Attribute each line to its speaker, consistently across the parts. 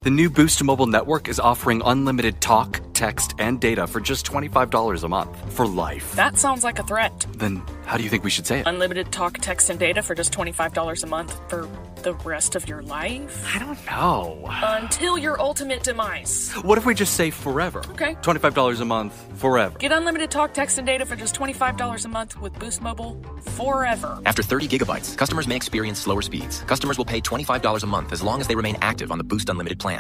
Speaker 1: The new Boost Mobile network is offering unlimited talk, text, and data for just $25 a month for life.
Speaker 2: That sounds like a threat.
Speaker 1: Then how do you think we should say it?
Speaker 2: Unlimited talk, text, and data for just $25 a month for the rest of your life?
Speaker 1: I don't know.
Speaker 2: Until your ultimate demise.
Speaker 1: What if we just say forever?
Speaker 2: Okay.
Speaker 1: $25 a month, forever.
Speaker 2: Get unlimited talk, text, and data for just $25 a month with Boost Mobile forever.
Speaker 3: After 30 gigabytes, customers may experience slower speeds. Customers will pay $25 a month as long as they remain active on the Boost Unlimited plan.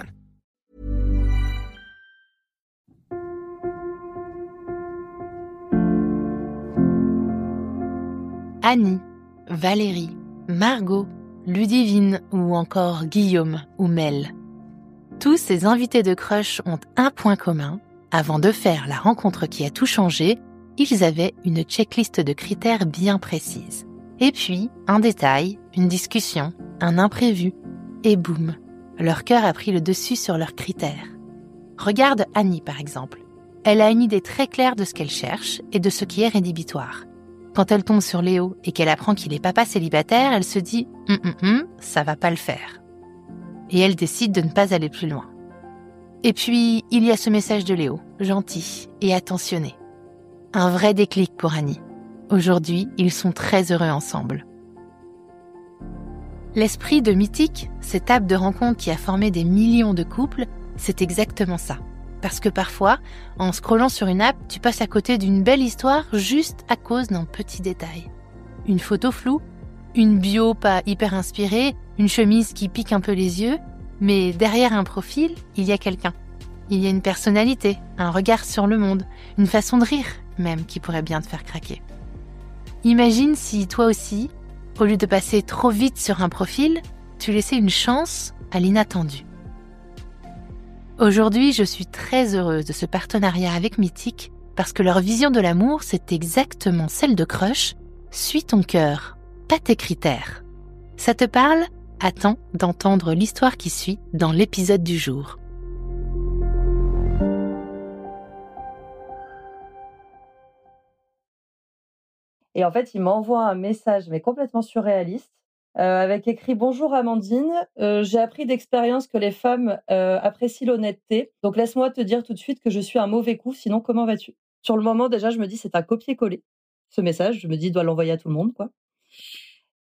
Speaker 4: Annie, Valérie, Margot, Ludivine ou encore Guillaume ou Mel. Tous ces invités de Crush ont un point commun. Avant de faire la rencontre qui a tout changé, ils avaient une checklist de critères bien précise. Et puis, un détail, une discussion, un imprévu, et boum, leur cœur a pris le dessus sur leurs critères. Regarde Annie par exemple. Elle a une idée très claire de ce qu'elle cherche et de ce qui est rédhibitoire. Quand elle tombe sur Léo et qu'elle apprend qu'il est papa célibataire, elle se dit « ça va pas le faire ». Et elle décide de ne pas aller plus loin. Et puis, il y a ce message de Léo, gentil et attentionné. Un vrai déclic pour Annie. Aujourd'hui, ils sont très heureux ensemble. L'esprit de Mythique, cette app de rencontre qui a formé des millions de couples, c'est exactement ça. Parce que parfois, en scrollant sur une app, tu passes à côté d'une belle histoire juste à cause d'un petit détail. Une photo floue, une bio pas hyper inspirée, une chemise qui pique un peu les yeux, mais derrière un profil, il y a quelqu'un. Il y a une personnalité, un regard sur le monde, une façon de rire même qui pourrait bien te faire craquer. Imagine si toi aussi, au lieu de passer trop vite sur un profil, tu laissais une chance à l'inattendu. Aujourd'hui, je suis très heureuse de ce partenariat avec Mythique parce que leur vision de l'amour, c'est exactement celle de Crush. Suis ton cœur, pas tes critères. Ça te parle ? Attends d'entendre l'histoire qui suit dans l'épisode du jour.
Speaker 5: Et en fait, il m'envoie un message, mais complètement surréaliste, avec écrit « Bonjour Amandine, j'ai appris d'expérience que les femmes apprécient l'honnêteté. Donc laisse-moi te dire tout de suite que je suis un mauvais coup, sinon comment vas-tu ?» Sur le moment, déjà, je me dis c'est un copier-coller, ce message. Je me dis, il doit l'envoyer à tout le monde, quoi.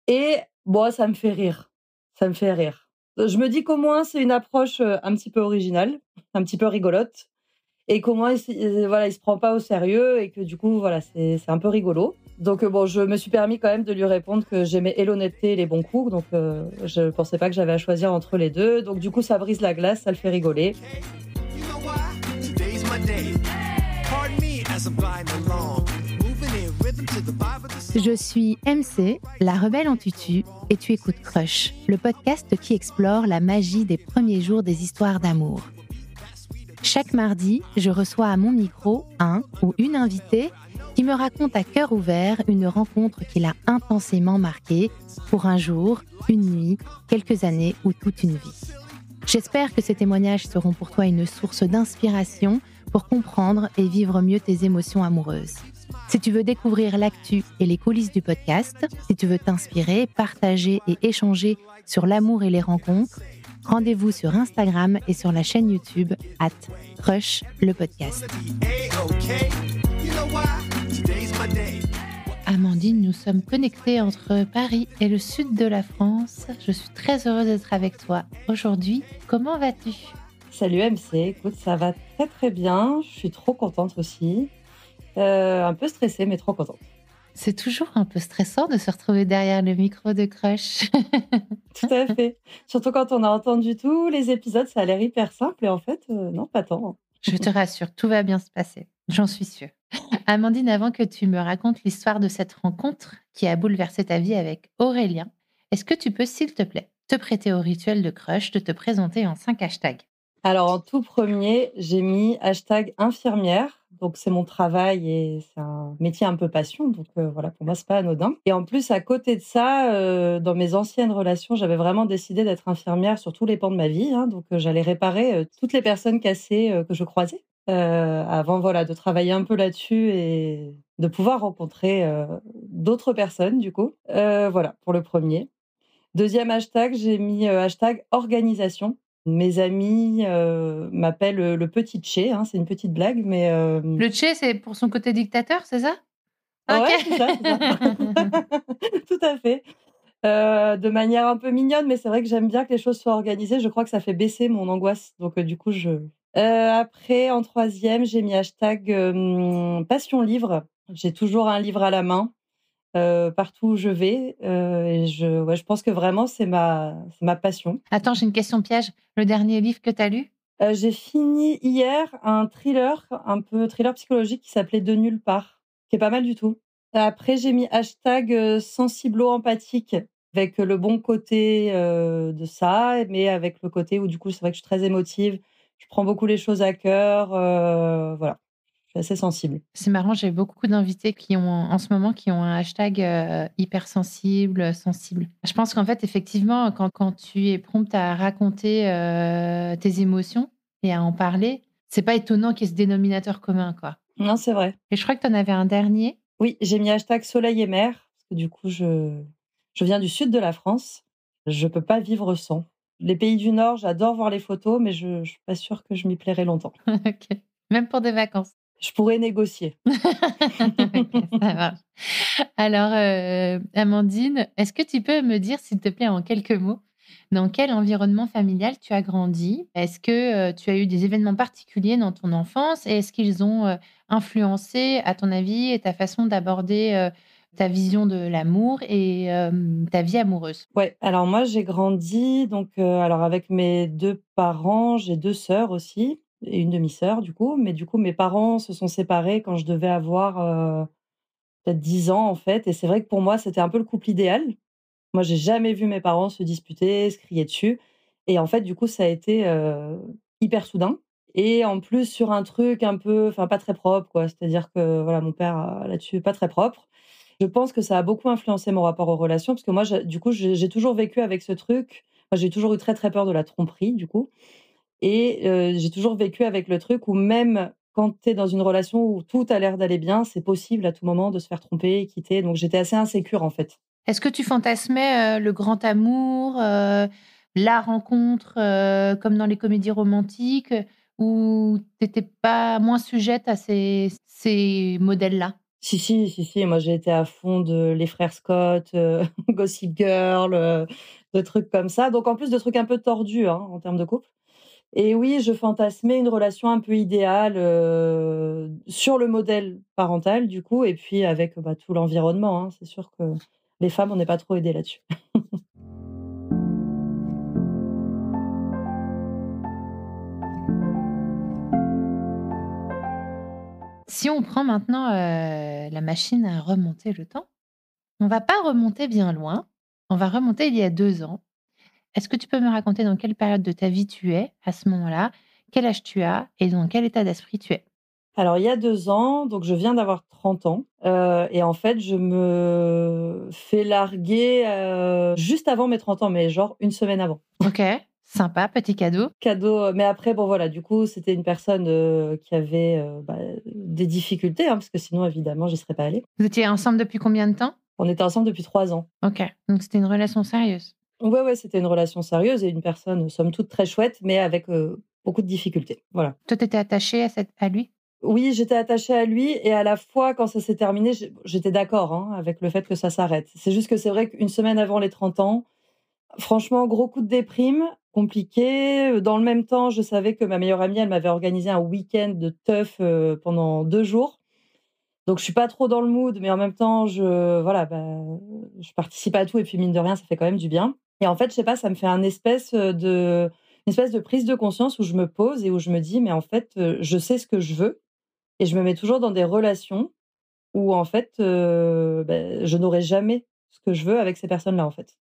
Speaker 5: Et bon, ça me fait rire. Ça me fait rire. Je me dis qu'au moins, c'est une approche un petit peu originale, un petit peu rigolote. Et qu'au moins, il se prend pas au sérieux et que du coup, voilà, c'est un peu rigolo. Donc bon, je me suis permis quand même de lui répondre que j'aimais et l'honnêteté et les bons coups. Donc je pensais pas que j'avais à choisir entre les deux. Donc du coup, ça brise la glace, ça le fait rigoler.
Speaker 4: Je suis MC, la rebelle en tutu, et tu écoutes Crush, le podcast qui explore la magie des premiers jours des histoires d'amour. Chaque mardi, je reçois à mon micro un ou une invitée qui me raconte à cœur ouvert une rencontre qui l'a intensément marquée pour un jour, une nuit, quelques années ou toute une vie. J'espère que ces témoignages seront pour toi une source d'inspiration pour comprendre et vivre mieux tes émotions amoureuses. Si tu veux découvrir l'actu et les coulisses du podcast, si tu veux t'inspirer, partager et échanger sur l'amour et les rencontres, rendez-vous sur Instagram et sur la chaîne YouTube @Crush le podcast. Amandine, nous sommes connectés entre Paris et le sud de la France. Je suis très heureuse d'être avec toi aujourd'hui. Comment vas-tu ?
Speaker 5: Salut MC, écoute, ça va très très bien. Je suis trop contente aussi. Un peu stressée, mais trop contente.
Speaker 4: C'est toujours un peu stressant de se retrouver derrière le micro de Crush.
Speaker 5: Tout à fait. Surtout quand on a entendu tous les épisodes, ça a l'air hyper simple et en fait, non, pas tant.
Speaker 4: Je te rassure, tout va bien se passer. J'en suis sûre. Amandine, avant que tu me racontes l'histoire de cette rencontre qui a bouleversé ta vie avec Aurélien, est-ce que tu peux, s'il te plaît, te prêter au rituel de Crush, de te présenter en 5 hashtags ?
Speaker 5: Alors, en tout premier, j'ai mis #infirmière. Donc, c'est mon travail et c'est un métier un peu passion. Donc, voilà, pour moi, c'est pas anodin. Et en plus, à côté de ça, dans mes anciennes relations, j'avais vraiment décidé d'être infirmière sur tous les pans de ma vie. Donc, j'allais réparer toutes les personnes cassées que je croisais. Avant, voilà, de travailler un peu là-dessus et de pouvoir rencontrer d'autres personnes, du coup. Voilà, pour le premier. Deuxième hashtag, j'ai mis #organisation. Mes amis m'appellent le petit Tché, hein, c'est une petite blague, mais
Speaker 4: Le Tché, c'est pour son côté dictateur, c'est ça?
Speaker 5: ouais,
Speaker 4: OK.
Speaker 5: c'est ça, c'est ça. Tout à fait. De manière un peu mignonne, mais c'est vrai que j'aime bien que les choses soient organisées. Je crois que ça fait baisser mon angoisse, donc du coup, après, en troisième, j'ai mis hashtag passion livre. J'ai toujours un livre à la main, partout où je vais, et je pense que vraiment c'est ma passion.
Speaker 4: Attends, j'ai une question piège. Le dernier livre que tu as lu?
Speaker 5: J'ai fini hier un thriller, un peu thriller psychologique qui s'appelait De nulle part, qui est pas mal du tout. Après, j'ai mis hashtag sensiblo-empathique avec le bon côté de ça, mais avec le côté où du coup, c'est vrai que je suis très émotive, je prends beaucoup les choses à cœur, voilà, je suis assez sensible.
Speaker 4: C'est marrant, j'ai beaucoup d'invités qui ont, en ce moment, qui ont un hashtag hypersensible, sensible. Je pense qu'en fait, effectivement, quand tu es prompte à raconter tes émotions et à en parler, c'est pas étonnant qu'il y ait ce dénominateur commun, quoi.
Speaker 5: Non, c'est vrai.
Speaker 4: Et je crois que tu en avais un dernier.
Speaker 5: Oui, j'ai mis hashtag soleil et mer, parce que du coup, je viens du sud de la France. Je peux pas vivre sans. Les pays du Nord, j'adore voir les photos, mais je suis pas sûre que je m'y plairai longtemps.
Speaker 4: OK. Même pour des vacances.
Speaker 5: Je pourrais négocier.
Speaker 4: OK, ça marche. Alors, Amandine, est-ce que tu peux me dire, s'il te plaît, en quelques mots, dans quel environnement familial tu as grandi? Est-ce que, tu as eu des événements particuliers dans ton enfance et est-ce qu'ils ont, influencé, à ton avis, ta façon d'aborder, ta vision de l'amour et ta vie amoureuse?
Speaker 5: Ouais, alors moi, j'ai grandi donc alors avec mes 2 parents, j'ai 2 sœurs aussi et une demi-sœur du coup, mais du coup, mes parents se sont séparés quand je devais avoir, peut-être 10 ans en fait, et c'est vrai que pour moi, c'était un peu le couple idéal. Moi, j'ai jamais vu mes parents se disputer, se crier dessus, et en fait, du coup, ça a été, hyper soudain, et en plus sur un truc un peu enfin pas très propre quoi. C'est-à-dire que voilà, mon père, là-dessus, pas très propre. Je pense que ça a beaucoup influencé mon rapport aux relations parce que moi, du coup, j'ai toujours vécu avec ce truc. Moi, j'ai toujours eu très, très peur de la tromperie, du coup, et j'ai toujours vécu avec le truc où même quand tu es dans une relation où tout a l'air d'aller bien, c'est possible à tout moment de se faire tromper, quitter, donc j'étais assez insécure, en fait.
Speaker 4: Est-ce que tu fantasmais, le grand amour, la rencontre, comme dans les comédies romantiques, ou tu étais pas moins sujette à ces modèles-là?
Speaker 5: Si, si, si, si, moi, j'ai été à fond de Les Frères Scott, Gossip Girl, de trucs comme ça, donc en plus de trucs un peu tordus, hein, en termes de couple. Et oui, je fantasmais une relation un peu idéale, sur le modèle parental du coup, et puis avec, bah, tout l'environnement, hein. C'est sûr que les femmes, on n'est pas trop aidées là-dessus.
Speaker 4: Si on prend maintenant, la machine à remonter le temps, on va pas remonter bien loin, on va remonter il y a 2 ans. Est-ce que tu peux me raconter dans quelle période de ta vie tu es à ce moment-là? Quel âge tu as et dans quel état d'esprit tu es?
Speaker 5: Alors il y a 2 ans, donc je viens d'avoir 30 ans, et en fait, je me fais larguer, juste avant mes 30 ans, mais genre une semaine avant.
Speaker 4: OK, sympa, petit cadeau.
Speaker 5: Cadeau, mais après bon voilà, du coup, c'était une personne, qui avait, bah, des difficultés, hein, parce que sinon évidemment j'y serais pas allée.
Speaker 4: Vous étiez ensemble depuis combien de temps?
Speaker 5: On était ensemble depuis 3 ans.
Speaker 4: OK, donc c'était une relation sérieuse.
Speaker 5: Ouais, ouais, c'était une relation sérieuse et une personne, somme toute, très chouette, mais avec, beaucoup de difficultés. Voilà.
Speaker 4: Toi, tu étais attachée à lui?
Speaker 5: Oui, j'étais attachée à lui, et à la fois, quand ça s'est terminé, j'étais d'accord, hein, avec le fait que ça s'arrête. C'est juste que c'est vrai qu'une semaine avant les 30 ans, franchement, gros coup de déprime, compliqué. Dans le même temps, je savais que ma meilleure amie, elle m'avait organisé un week-end de teuf, pendant 2 jours. Donc je suis pas trop dans le mood, mais en même temps, voilà, bah, je participe à tout et puis mine de rien, ça fait quand même du bien. Et en fait, je sais pas, ça me fait une espèce de prise de conscience où je me pose et où je me dis: «Mais en fait, je sais ce que je veux», et je me mets toujours dans des relations où en fait, je n'aurai jamais ce que je veux avec ces personnes-là, en fait.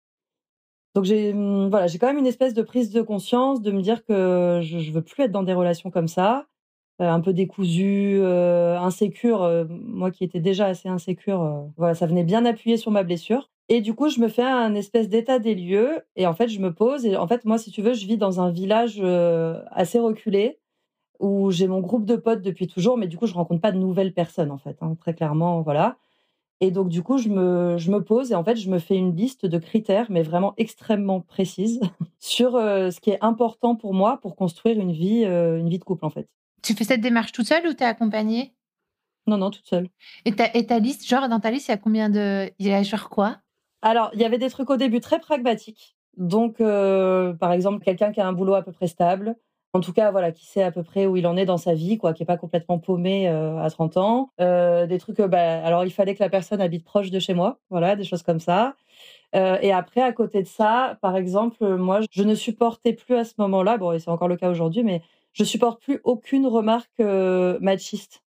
Speaker 5: Donc voilà, j'ai quand même une espèce de prise de conscience de me dire que je veux plus être dans des relations comme ça, un peu décousues, insécures, moi qui étais déjà assez insécure, voilà, ça venait bien appuyer sur ma blessure, et du coup, je me fais un espèce d'état des lieux et en fait, je me pose, et en fait, moi, si tu veux, je vis dans un village, assez reculé où j'ai mon groupe de potes depuis toujours, mais du coup, je rencontre pas de nouvelles personnes, en fait, hein, très clairement, voilà. Et donc, du coup, je me pose et en fait, je me fais une liste de critères, mais vraiment extrêmement précise, sur ce qui est important pour moi pour construire une vie de couple, en fait.
Speaker 4: Tu fais cette démarche toute seule ou t'es accompagnée?
Speaker 5: Non, non, toute seule.
Speaker 4: Et ta liste, genre, dans ta liste, il y a combien de. Il y a genre quoi?
Speaker 5: Alors, il y avait des trucs au début très pragmatiques. Donc, par exemple, quelqu'un qui a un boulot à peu près stable. En tout cas, voilà, qui sait à peu près où il en est dans sa vie, quoi, qui est pas complètement paumé à 30 ans. Des trucs, alors il fallait que la personne habite proche de chez moi, voilà, des choses comme ça. Et après, à côté de ça, par exemple, moi, je ne supportais plus à ce moment-là, bon, et c'est encore le cas aujourd'hui, mais je supporte plus aucune remarque machiste.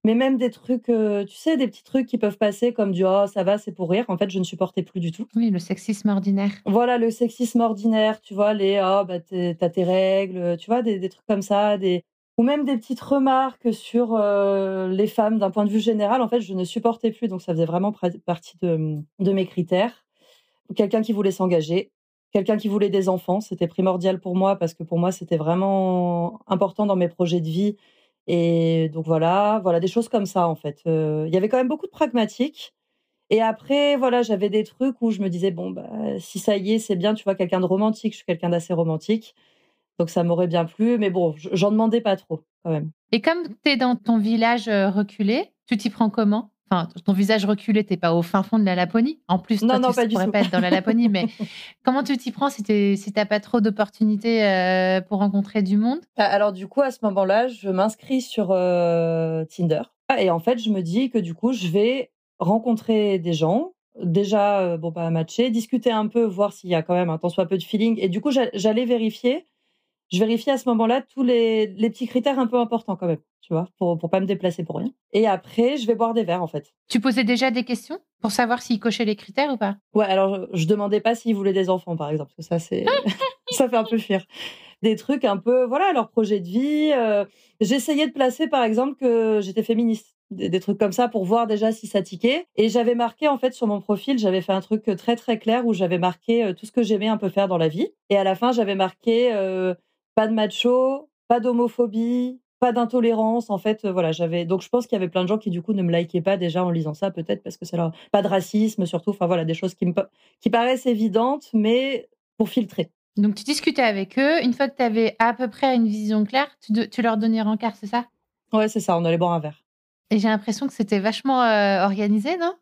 Speaker 5: Mais même des trucs, tu sais, des petits trucs qui peuvent passer comme du «Oh ça va, c'est pour rire». En fait, je ne supportais plus du tout.
Speaker 4: Oui, le sexisme ordinaire.
Speaker 5: Voilà, le sexisme ordinaire, tu vois? Les «Oh bah, tu tes règles», tu vois? Des trucs comme ça, des ou même des petites remarques sur, les femmes d'un point de vue général. En fait, je ne supportais plus, donc ça faisait vraiment partie de mes critères. Quelqu'un qui voulait s'engager, quelqu'un qui voulait des enfants, c'était primordial pour moi parce que pour moi, c'était vraiment important dans mes projets de vie et donc voilà des choses comme ça, en fait. Il y avait quand même beaucoup de pragmatique et après, voilà, j'avais des trucs où je me disais: «Bon, bah, si ça y est, c'est bien», tu vois? Quelqu'un de romantique, je suis quelqu'un d'assez romantique, donc ça m'aurait bien plu, mais bon, j'en demandais pas trop, quand même.
Speaker 4: Et comme tu es dans ton village, reculé, tu t'y prends comment? Enfin, ton village reculé, tu es pas au fin fond de la Laponie. En plus, toi,
Speaker 5: Non,
Speaker 4: tu
Speaker 5: non, pas du
Speaker 4: pourrais
Speaker 5: tout.
Speaker 4: pas être dans la Laponie, mais comment tu t'y prends si tu pas trop d'opportunités, pour rencontrer du monde?
Speaker 5: Alors du coup, à ce moment-là, je m'inscris sur, Tinder et en fait, je me dis que du coup, je vais rencontrer des gens, déjà, bon, bah, matcher, discuter un peu, voir s'il y a quand même un tant soit peu de feeling et du coup, j'allais vérifier. Je vérifiais à ce moment-là tous les petits critères un peu importants quand même, tu vois? Pour pas me déplacer pour rien et après, je vais boire des verres, en fait.
Speaker 4: Tu posais déjà des questions pour savoir s'ils cochaient les critères ou pas?
Speaker 5: Ouais, alors je demandais pas s'ils voulaient des enfants, par exemple, parce que ça, c'est ça fait un peu fuir. Des trucs un peu, voilà, leur projet de vie, j'essayais de placer, par exemple, que j'étais féministe. Des trucs comme ça pour voir déjà si ça tiquait et j'avais marqué, en fait, sur mon profil, j'avais fait un truc, très, très clair où j'avais marqué, tout ce que j'aimais un peu faire dans la vie et à la fin, j'avais marqué, pas de macho, pas d'homophobie, pas d'intolérance. En fait, voilà, j'avais donc je pense qu'il y avait plein de gens qui, du coup, ne me likaient pas déjà en lisant ça, peut-être parce que ça leur pas de racisme surtout, enfin voilà, des choses qui paraissent évidentes, mais pour filtrer.
Speaker 4: Donc tu discutais avec eux, une fois que tu avais à peu près une vision claire, tu leur donnais rencard, c'est ça?
Speaker 5: Ouais, c'est ça, on allait boire un verre.
Speaker 4: Et j'ai l'impression que c'était vachement, organisé, non?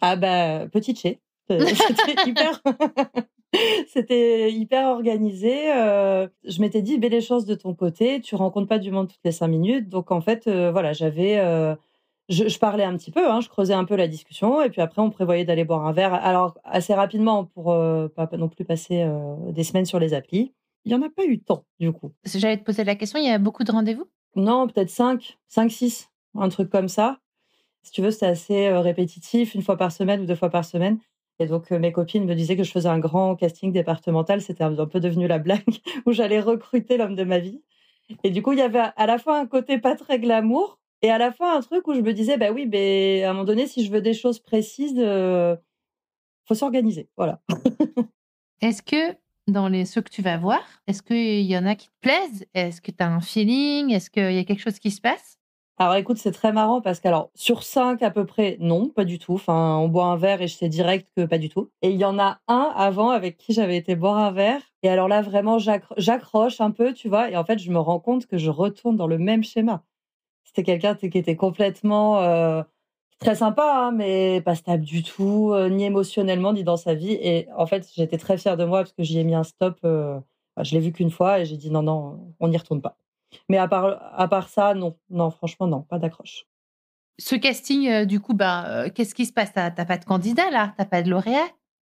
Speaker 5: Ah bah, petit Tché, c'était hyper c'était hyper organisé, je m'étais dit: «Beh, les chances de ton côté, tu rencontres pas du monde toutes les 5 minutes», donc en fait, voilà, je parlais un petit peu, hein, je creusais un peu la discussion et puis après on prévoyait d'aller boire un verre. Alors assez rapidement pour, pas non plus passer, des semaines sur les applis. Il y en a pas eu tant, du coup.
Speaker 4: Parce que j'allais te poser la question, il y a beaucoup de rendez-vous?
Speaker 5: Non, peut-être 5, 6, un truc comme ça. Si tu veux, c'était assez, répétitif, une fois par semaine ou 2 fois par semaine et donc mes copines me disaient que je faisais un grand casting départemental. C'était un peu devenu la blague où j'allais recruter l'homme de ma vie et du coup, il y avait à la fois un côté pas très glamour et à la fois un truc où je me disais: «Bah oui, beh, à un moment donné, si je veux des choses précises, faut s'organiser». Voilà.
Speaker 4: Est-ce que dans ceux que tu vas voir, est-ce qu'il y en a qui te plaisent? Est-ce que tu as un feeling? Est-ce qu'il y a quelque chose qui se passe?
Speaker 5: Alors écoute, c'est très marrant parce qu'alors sur 5 à peu près, non, pas du tout. Enfin, on boit un verre et je sais direct que pas du tout. Et il y en a un avant avec qui j'avais été boire un verre. Et alors là, vraiment, j'accroche un peu, tu vois. Et en fait, je me rends compte que je retourne dans le même schéma. C'était quelqu'un qui était complètement très sympa, hein, mais pas stable du tout, ni émotionnellement, ni dans sa vie. Et en fait, j'étais très fière de moi parce que j'y ai mis un stop. Je l'ai vu qu'une fois et j'ai dit non, non, on n'y retourne pas. Mais à part ça, non. Non, franchement, non, pas d'accroche.
Speaker 4: Ce casting, du coup, qu'est-ce qui se passe? Tu pas de candidat là? Tu pas de lauréat?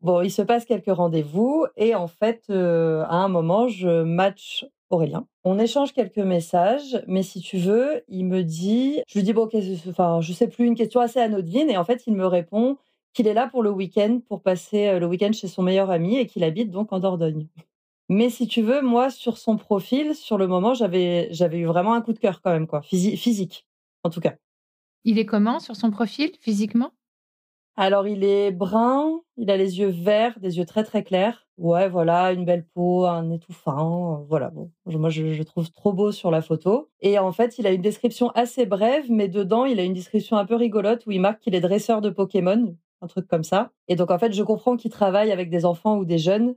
Speaker 5: Bon, il se passe quelques rendez-vous et en fait, à un moment, je match Aurélien. On échange quelques messages, mais si tu veux, il me dit je lui dis: «Bon, enfin, je sais plus, une question assez anodine» et en fait, il me répond qu'il est là pour le week-end, pour passer, le week-end chez son meilleur ami et qu'il habite donc en Dordogne. Mais si tu veux, moi, sur son profil, sur le moment, j'avais eu vraiment un coup de cœur quand même, quoi, physique, en tout cas.
Speaker 4: Il est comment sur son profil, physiquement?
Speaker 5: Alors, il est brun, il a les yeux verts, des yeux très, très clairs. Ouais, voilà, une belle peau, un nez tout fin, voilà, bon, moi, je le trouve trop beau sur la photo et en fait, il a une description assez brève, mais dedans, il a une description un peu rigolote où il marque qu'il est dresseur de Pokémon, un truc comme ça et donc en fait, je comprends qu'il travaille avec des enfants ou des jeunes,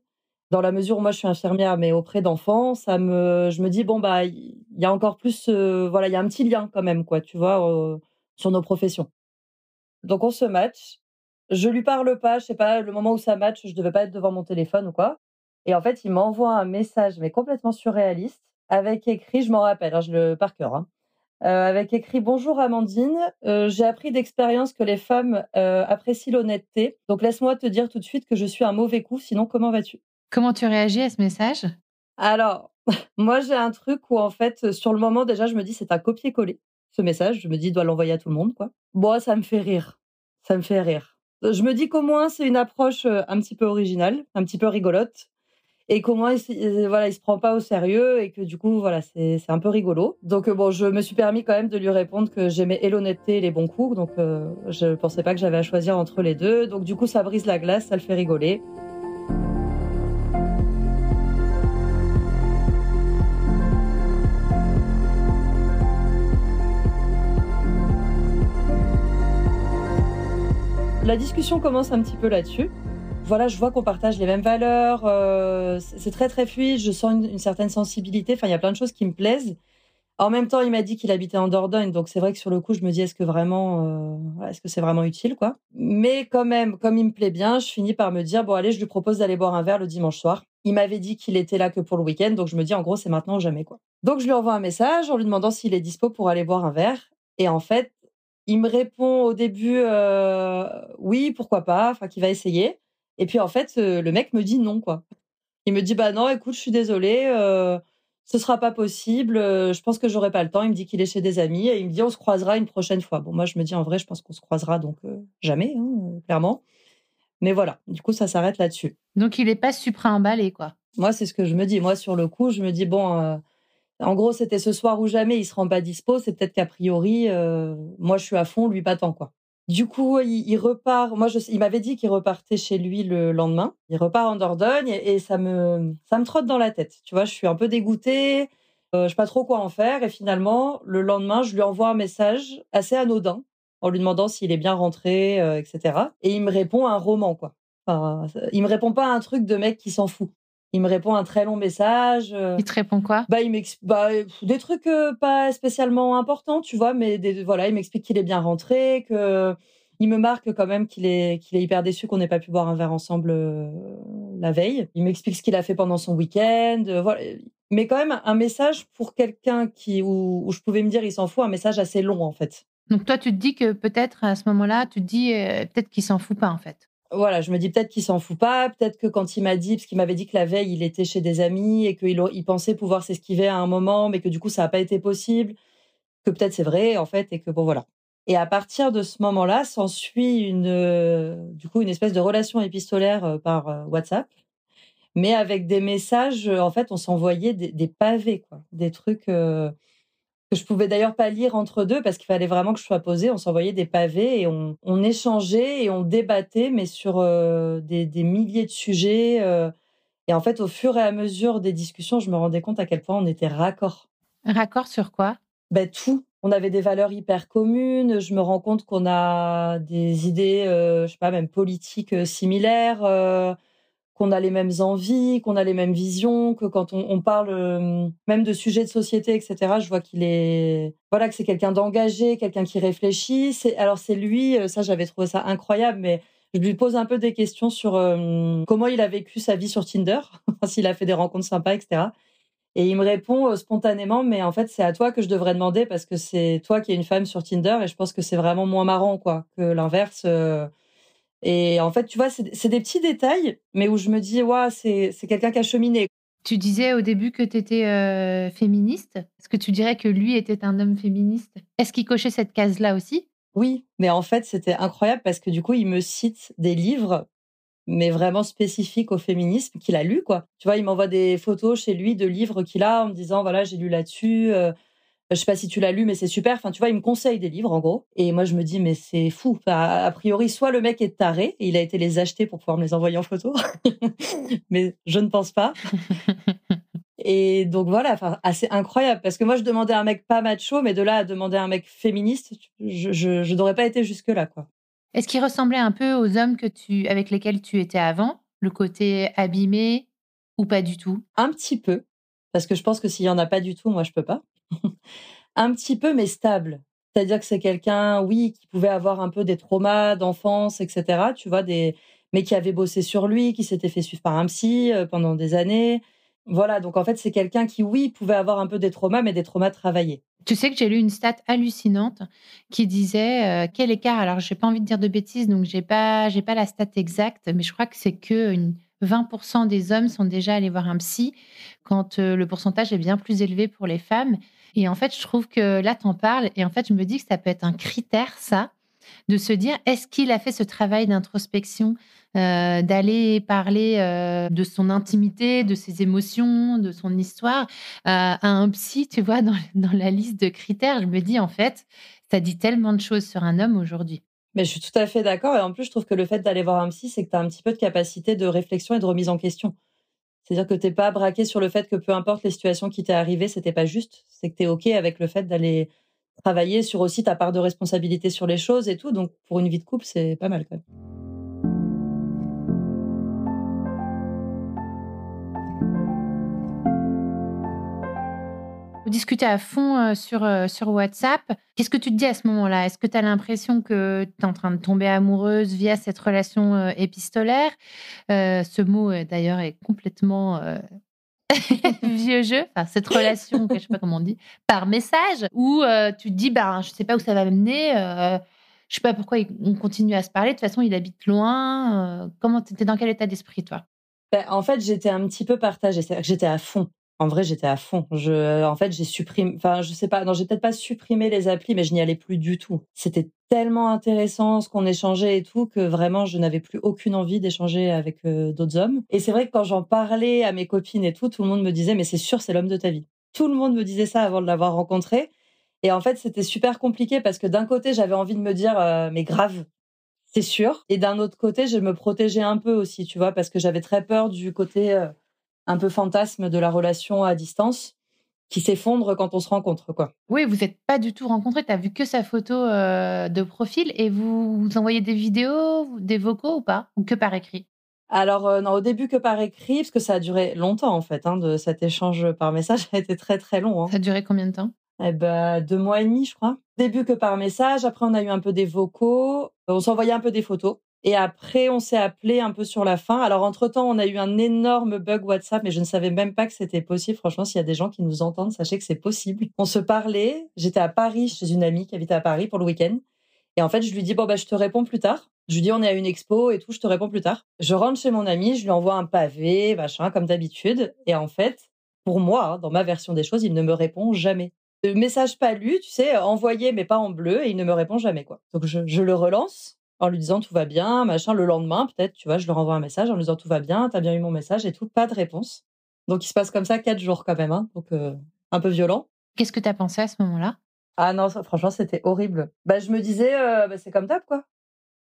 Speaker 5: dans la mesure où moi, je suis infirmière, mais auprès d'enfants, je me dis: «Bon, bah, il y a encore plus, voilà, il y a un petit lien quand même, quoi», tu vois, sur nos professions. Donc on se match. Je lui parle pas, je sais pas, le moment où ça match, je devais pas être devant mon téléphone ou quoi et en fait, il m'envoie un message, mais complètement surréaliste, avec écrit je m'en rappelle, hein, je le par cœur, hein, avec écrit: «Bonjour Amandine, j'ai appris d'expérience que les femmes, apprécient l'honnêteté. Donc laisse-moi te dire tout de suite que je suis un mauvais coup, sinon comment vas-tu?»
Speaker 4: Comment tu réagis à ce message?
Speaker 5: Alors, moi, j'ai un truc où en fait, sur le moment déjà, je me dis: «C'est un copier-coller, ce message». Je me dis: «Il doit l'envoyer à tout le monde, quoi». Bon, ça me fait rire, ça me fait rire. Je me dis qu'au moins c'est une approche, un petit peu originale, un petit peu rigolote et qu'au moins voilà, il se prend pas au sérieux et que du coup, voilà, c'est un peu rigolo. Donc bon, je me suis permis quand même de lui répondre que j'aimais et l'honnêteté et les bons coups, donc je pensais pas que j'avais à choisir entre les 2. Donc du coup, ça brise la glace, ça le fait rigoler. La discussion commence un petit peu là-dessus. Voilà, je vois qu'on partage les mêmes valeurs, c'est très, très fluide, je sens une certaine sensibilité, enfin, il y a plein de choses qui me plaisent. En même temps, il m'a dit qu'il habitait en Dordogne, donc c'est vrai que sur le coup, je me dis: «Est-ce que vraiment, est-ce que c'est vraiment utile, quoi?» Mais quand même, comme il me plaît bien, je finis par me dire: «Bon allez, je lui propose d'aller boire un verre le dimanche soir». Il m'avait dit qu'il était là que pour le week-end, donc je me dis: «En gros, c'est maintenant ou jamais, quoi». Donc je lui envoie un message en lui demandant s'il est dispo pour aller boire un verre et en fait, il me répond au début, oui, pourquoi pas, enfin qu'il va essayer et puis en fait, le mec me dit non, quoi. Il me dit: «Bah non, écoute, je suis désolé, ce sera pas possible, je pense que j'aurai pas le temps». Il me dit qu'il est chez des amis et il me dit: «On se croisera une prochaine fois». Bon, moi, je me dis: «En vrai, je pense qu'on se croisera donc jamais, hein, clairement». Mais voilà, du coup, ça s'arrête là-dessus.
Speaker 4: Donc il est pas supra emballé, quoi.
Speaker 5: Moi, c'est ce que je me dis. Moi, sur le coup, je me dis: «Bon, en gros, c'était ce soir ou jamais, il se rend pas dispo, c'est peut-être qu'a priori, moi, je suis à fond, lui pas tant, quoi». Du coup, il repart. Moi, il m'avait dit qu'il repartait chez lui le lendemain. Il repart en Dordogne et ça me trotte dans la tête. Tu vois, je suis un peu dégoûtée, je sais pas trop quoi en faire et finalement, le lendemain, je lui envoie un message assez anodin en lui demandant s'il est bien rentré, et cetera et il me répond un roman, quoi. Enfin, il me répond pas un truc de mec qui s'en fout. Il me répond un très long message,
Speaker 4: Il te répond quoi?
Speaker 5: bah, des trucs, pas spécialement importants, tu vois? Mais voilà, il m'explique qu'il est bien rentré, qu'il me marque quand même qu'il est hyper déçu qu'on n'ait pas pu boire un verre ensemble, la veille. Il m'explique ce qu'il a fait pendant son week-end, voilà, mais quand même un message pour quelqu'un où je pouvais me dire: «Il s'en fout», un message assez long, en fait.
Speaker 4: Donc toi, tu te dis que peut-être à ce moment-là, tu te dis, peut-être qu'il s'en fout pas, en fait?
Speaker 5: Voilà, je me dis peut-être qu'il s'en fout pas, peut-être que quand il m'a dit parce qu'il m'avait dit que la veille, il était chez des amis et il pensait pouvoir s'esquiver à un moment, mais que du coup, ça a pas été possible, que peut-être c'est vrai, en fait, et que bon, voilà. Et à partir de ce moment-là, s'ensuit du coup, une espèce de relation épistolaire, par, WhatsApp, mais avec des messages, en fait, on s'envoyait des pavés, quoi. Des trucs, que je pouvais d'ailleurs pas lire entre 2 parce qu'il fallait vraiment que je sois posée. On s'envoyait des pavés et on échangeait et on débattait, mais sur, des milliers de sujets, et en fait, au fur et à mesure des discussions, je me rendais compte à quel point on était raccord.
Speaker 4: Raccord sur quoi?
Speaker 5: Ben tout. On avait des valeurs hyper communes. Je me rends compte qu'on a des idées, je sais pas, même politiques, similaires, qu'on a les mêmes envies, qu'on a les mêmes visions, que quand on parle, même de sujets de société et cetera, je vois voilà, que c'est quelqu'un d'engagé, quelqu'un qui réfléchit. C'est lui, ça j'avais trouvé ça incroyable, mais je lui pose un peu des questions sur, comment il a vécu sa vie sur Tinder, s'il a fait des rencontres sympas et cetera et il me répond, spontanément: «Mais en fait, c'est à toi que je devrais demander parce que c'est toi qui es une femme sur Tinder et je pense que c'est vraiment moins marrant, quoi, que l'inverse», et en fait, tu vois, c'est des petits détails, mais où je me dis: «Waouh, c'est quelqu'un qui a cheminé».
Speaker 4: Tu disais au début que tu étais, féministe. Est-ce que tu dirais que lui était un homme féministe? Est-ce qu'il cochait cette case-là aussi?
Speaker 5: Oui, mais en fait, c'était incroyable parce que du coup, il me cite des livres, mais vraiment spécifiques au féminisme qu'il a lus, quoi. Tu vois, il m'envoie des photos chez lui de livres qu'il a en me disant: «Voilà, j'ai lu là-dessus, Je sais pas si tu l'as lu, mais c'est super. Enfin, tu vois, il me conseille des livres, en gros. Et moi, je me dis, mais c'est fou. Enfin, a priori, soit le mec est taré, et il a été les acheter pour pouvoir me les envoyer en photo. Mais je ne pense pas. Et donc voilà, enfin, assez incroyable. Parce que moi, je demandais à un mec pas macho, mais de là à demander à un mec féministe, je n'aurais pas été jusque-là, quoi.
Speaker 4: Est-ce qu'il ressemblait un peu aux hommes avec lesquels tu étais avant? Le côté abîmé ou pas du tout?
Speaker 5: Un petit peu. Parce que je pense que s'il y en a pas du tout, moi, je peux pas. Un petit peu, mais stable. C'est-à-dire que c'est quelqu'un, oui, qui pouvait avoir un peu des traumas d'enfance, etc. Tu vois, mais qui avait bossé sur lui, qui s'était fait suivre par un psy pendant des années. Voilà, donc en fait, c'est quelqu'un qui, oui, pouvait avoir un peu des traumas, mais des traumas travaillés.
Speaker 4: Tu sais que j'ai lu une stat hallucinante qui disait quel écart. Alors, j'ai pas envie de dire de bêtises, donc j'ai pas la stat exacte, mais je crois que c'est que 20% des hommes sont déjà allés voir un psy, quand le pourcentage est bien plus élevé pour les femmes. Et en fait, je trouve que là, t'en parles, et en fait, je me dis que ça peut être un critère, ça, de se dire, est-ce qu'il a fait ce travail d'introspection, d'aller parler de son intimité, de ses émotions, de son histoire à un psy, tu vois, dans la liste de critères. Je me dis, en fait, ça dit tellement de choses sur un homme aujourd'hui.
Speaker 5: Mais je suis tout à fait d'accord. Et en plus, je trouve que le fait d'aller voir un psy, c'est que tu as un petit peu de capacité de réflexion et de remise en question. C'est-à-dire que t'es pas braqué sur le fait que peu importe les situations qui t'est arrivées, c'était pas juste. C'est que t'es OK avec le fait d'aller travailler sur aussi ta part de responsabilité sur les choses et tout. Donc, pour une vie de couple, c'est pas mal quand même.
Speaker 4: Vous discutez à fond sur WhatsApp. Qu'est-ce que tu te dis à ce moment-là? Est-ce que tu as l'impression que tu es en train de tomber amoureuse via cette relation épistolaire? Ce mot, d'ailleurs, est complètement vieux jeu, enfin, cette relation, je sais pas comment on dit, par message, ou tu te dis, ben, je sais pas où ça va me mener, je sais pas pourquoi on continue à se parler. De toute façon, il habite loin. Comment t'étais dans quel état d'esprit, toi?
Speaker 5: Ben, en fait, j'étais un petit peu partagée. C'est-à-dire que j'étais à fond. En vrai, j'étais à fond. En fait, j'ai supprimé, enfin, je sais pas, non, j'ai peut-être pas supprimé les applis, mais je n'y allais plus du tout. C'était tellement intéressant ce qu'on échangeait et tout que vraiment, je n'avais plus aucune envie d'échanger avec d'autres hommes. Et c'est vrai que quand j'en parlais à mes copines et tout le monde me disait, mais c'est sûr, c'est l'homme de ta vie. Tout le monde me disait ça avant de l'avoir rencontré. Et en fait, c'était super compliqué parce que d'un côté, j'avais envie de me dire, mais grave, c'est sûr. Et d'un autre côté, je me protégeais un peu aussi, tu vois, parce que j'avais très peur du côté un peu fantasme de la relation à distance qui s'effondre quand on se rencontre, quoi.
Speaker 4: Oui, vous n'êtes pas du tout rencontrés. Tu as vu que sa photo de profil, et vous envoyez des vidéos, des vocaux ou pas? Ou que par écrit?
Speaker 5: Alors, non, au début que par écrit, parce que ça a duré longtemps, en fait, de cet échange par message. Ça a été très, très long, hein.
Speaker 4: Ça a duré combien de temps?
Speaker 5: Eh ben, 2 mois et demi, je crois. Début que par message, après on a eu un peu des vocaux, on s'envoyait un peu des photos et après on s'est appelé un peu sur la fin. Alors entre-temps, on a eu un énorme bug WhatsApp, mais je ne savais même pas que c'était possible. Franchement, s'il y a des gens qui nous entendent, sachez que c'est possible. On se parlait, j'étais à Paris chez une amie qui habitait à Paris pour le week-end et en fait, je lui dis: «Bon, bah, je te réponds plus tard». Je lui dis: «On est à une expo et tout, je te réponds plus tard». Je rentre chez mon amie, je lui envoie un pavé, machin, comme d'habitude et en fait, pour moi, dans ma version des choses, il ne me répond jamais. Message pas lu, tu sais, envoyé mais pas en bleu et il ne me répond jamais, quoi. Donc je le relance en lui disant: «Tout va bien», machin. Le lendemain, peut-être, tu vois, je lui renvoie un message en lui disant: «Tout va bien, tu as bien eu mon message?» et tout, pas de réponse. Donc il se passe comme ça 4 jours quand même, hein, donc un peu violent.
Speaker 4: Qu'est-ce que tu as pensé à ce moment-là?
Speaker 5: Ah non, ça franchement, c'était horrible. Bah, je me disais, bah, c'est comme d'hab, quoi.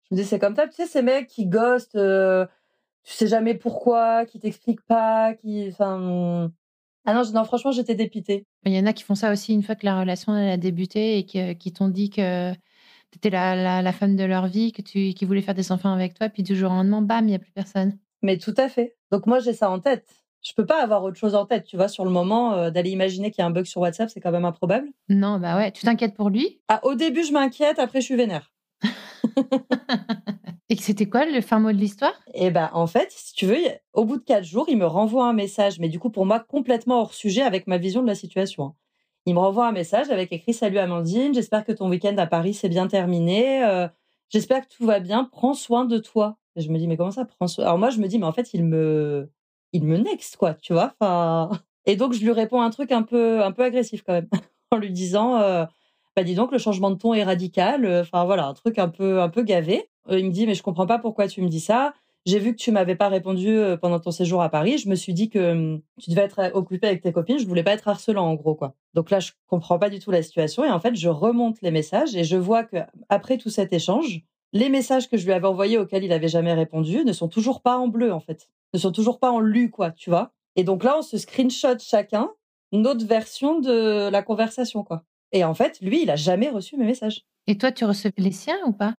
Speaker 5: Je me disais: «C'est comme d'hab», tu sais, ces mecs qui ghostent, tu sais jamais pourquoi, qui t'expliquent pas, ah non, non, franchement, j'étais dépitée.
Speaker 4: Il y en a qui font ça aussi une fois que la relation elle a débuté et qui t'ont dit que tu étais la femme de leur vie, qu'ils voulaient faire des enfants avec toi, puis du jour au lendemain, bam, il y a plus personne.
Speaker 5: Mais tout à fait. Donc moi, j'ai ça en tête. Je peux pas avoir autre chose en tête, tu vois, sur le moment, d'aller imaginer qu'il y a un bug sur WhatsApp, c'est quand même improbable.
Speaker 4: Non, bah ouais, tu t'inquiètes pour lui?
Speaker 5: Ah, au début, je m'inquiète, après, je suis vénère.
Speaker 4: Et c'était quoi le fin mot de l'histoire?
Speaker 5: Et ben, en fait, si tu veux, au bout de 4 jours, il me renvoie un message, mais du coup, pour moi, complètement hors sujet avec ma vision de la situation, hein. Il me renvoie un message avec écrit: «Salut Amandine, j'espère que ton week-end à Paris s'est bien terminé. J'espère que tout va bien. Prends soin de toi». Et je me dis: «Mais comment ça, prends soin?» Alors moi, je me dis: «Mais en fait, il me next, quoi», tu vois? Enfin, et donc je lui réponds un truc un peu agressif quand même, en lui disant, «Bah, dis donc, le changement de ton est radical», enfin voilà, un truc un peu gavé. Il me dit: «Mais je comprends pas pourquoi tu me dis ça. j'ai vu que tu m'avais pas répondu pendant ton séjour à Paris. Je me suis dit que tu devais être occupée avec tes copines. Je voulais pas être harcelant, en gros, quoi. Donc là, je comprends pas du tout la situation. Et en fait, je remonte les messages et je vois que après tout cet échange, les messages que je lui avais envoyés auxquels il avait jamais répondu ne sont toujours pas en bleu, en fait. Ne sont toujours pas en lu, quoi, tu vois. Et donc là, on se screenshot chacun notre version de la conversation, quoi. Et en fait, lui, il a jamais reçu mes messages.
Speaker 4: Et toi, tu recevais les siens ou pas?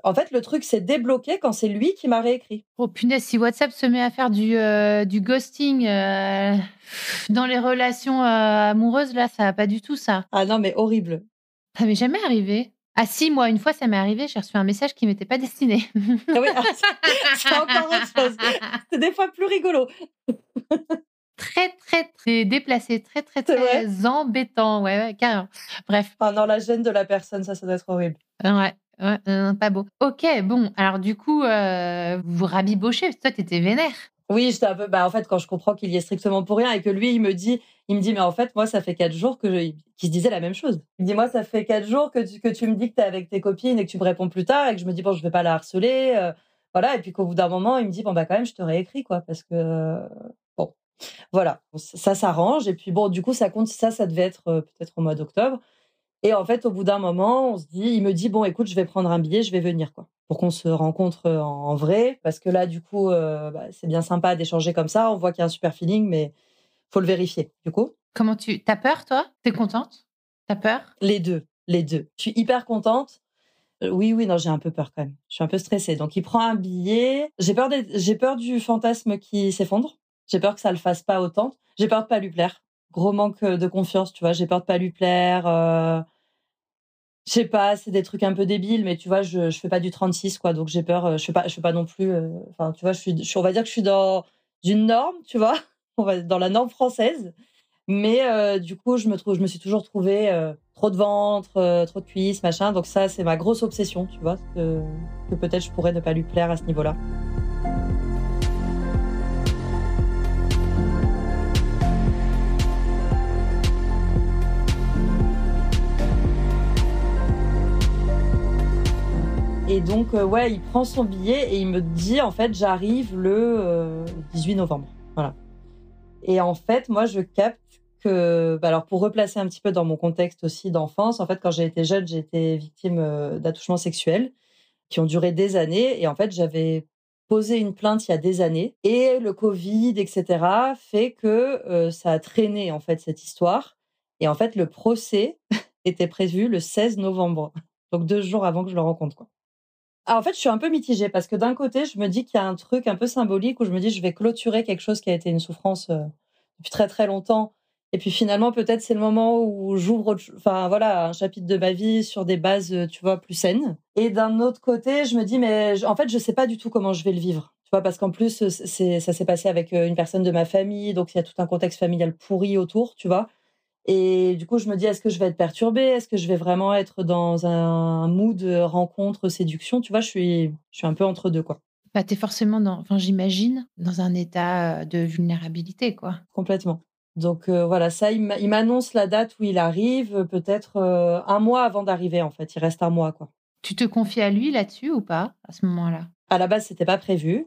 Speaker 5: En fait, le truc s'est débloqué quand c'est lui qui m'a réécrit.
Speaker 4: Oh punaise, si WhatsApp se met à faire du ghosting dans les relations amoureuses, là, ça va pas du tout, ça.
Speaker 5: Ah non, mais horrible.
Speaker 4: Ça m'est jamais arrivé. Ah si, moi, une fois, ça m'est arrivé, j'ai reçu un message qui m'était pas destiné.
Speaker 5: Ah oui, c'est encore autre chose. C'est des fois plus rigolo.
Speaker 4: Très, très, très déplacé, très, très,
Speaker 5: C'est vrai.
Speaker 4: très embêtant. Ouais, carrément. Bref,
Speaker 5: Ah non, la gêne de la personne, ça doit être horrible.
Speaker 4: ouais, pas beau. Ok, bon, alors du coup, vous vous rabibochez, parce que toi, t'étais vénère.
Speaker 5: Oui, j'étais un peu. En fait, quand je comprends qu'il y est strictement pour rien et que lui, il me dit, mais en fait, moi, ça fait 4 jours qu'il se disait la même chose. Il me dit, moi, ça fait 4 jours que tu me dis que t'es avec tes copines et que tu me réponds plus tard et que je me dis, bon, je vais pas la harceler. Voilà. Et puis qu'au bout d'un moment, il me dit, bon, quand même, je te réécris, quoi, parce que, bon, voilà, ça s'arrange. Et puis, bon, du coup, ça compte, ça devait être peut-être au mois d'octobre. Et en fait, au bout d'un moment, il me dit, bon, écoute, je vais prendre un billet, je vais venir, quoi, pour qu'on se rencontre en vrai. Parce que là, du coup, c'est bien sympa d'échanger comme ça. On voit qu'il y a un super feeling, mais faut le vérifier, du coup.
Speaker 4: T'as peur, toi? T'es contente? T'as peur?
Speaker 5: Les deux. Je suis hyper contente. Oui, non, j'ai un peu peur quand même. Je suis un peu stressée. Donc, il prend un billet. J'ai peur du fantasme qui s'effondre. J'ai peur que ça le fasse pas autant. J'ai peur de pas lui plaire. Gros manque de confiance, tu vois. J'ai peur de pas lui plaire. Je sais pas, c'est des trucs un peu débiles, mais tu vois, je fais pas du 36, quoi. Donc j'ai peur, je fais pas non plus, enfin, tu vois, on va dire que je suis dans une norme, tu vois. On va dans la norme française. Mais du coup, je me suis toujours trouvée trop de ventre, trop de cuisses, machin. Donc ça, c'est ma grosse obsession, tu vois, que peut-être je pourrais ne pas lui plaire à ce niveau-là. Et donc, ouais, il prend son billet et il me dit, en fait, j'arrive le 18 novembre. Voilà. Et en fait, moi, je capte que, alors pour replacer un petit peu dans mon contexte aussi d'enfance, en fait, quand j'ai été jeune, j'ai été victime d'attouchements sexuels qui ont duré des années. Et en fait, j'avais posé une plainte il y a des années. Et le Covid, etc., fait que ça a traîné, en fait, cette histoire. Et en fait, le procès était prévu le 16 novembre. Donc 2 jours avant que je le rencontre, quoi. En fait, je suis un peu mitigée parce que d'un côté, je me dis qu'il y a un truc un peu symbolique où je me dis je vais clôturer quelque chose qui a été une souffrance depuis très très longtemps. Et puis finalement, peut-être c'est le moment où j'ouvre, enfin voilà, un chapitre de ma vie sur des bases, tu vois, plus saines. Et d'un autre côté, je me dis mais en fait, je sais pas du tout comment je vais le vivre. Tu vois, parce qu'en plus, ça s'est passé avec une personne de ma famille, donc il y a tout un contexte familial pourri autour, tu vois. Et du coup, je me dis, est-ce que je vais être perturbée? Est-ce que je vais vraiment être dans un mood rencontre, séduction? Tu vois, je suis un peu entre deux, quoi.
Speaker 4: Bah, t'es forcément enfin, j'imagine, dans un état de vulnérabilité, quoi.
Speaker 5: Complètement. Donc voilà, ça, il m'annonce la date où il arrive, peut-être un mois avant d'arriver, en fait. Il reste un mois, quoi.
Speaker 4: Tu te confies à lui là-dessus ou pas, à ce moment-là?
Speaker 5: À la base, c'était pas prévu.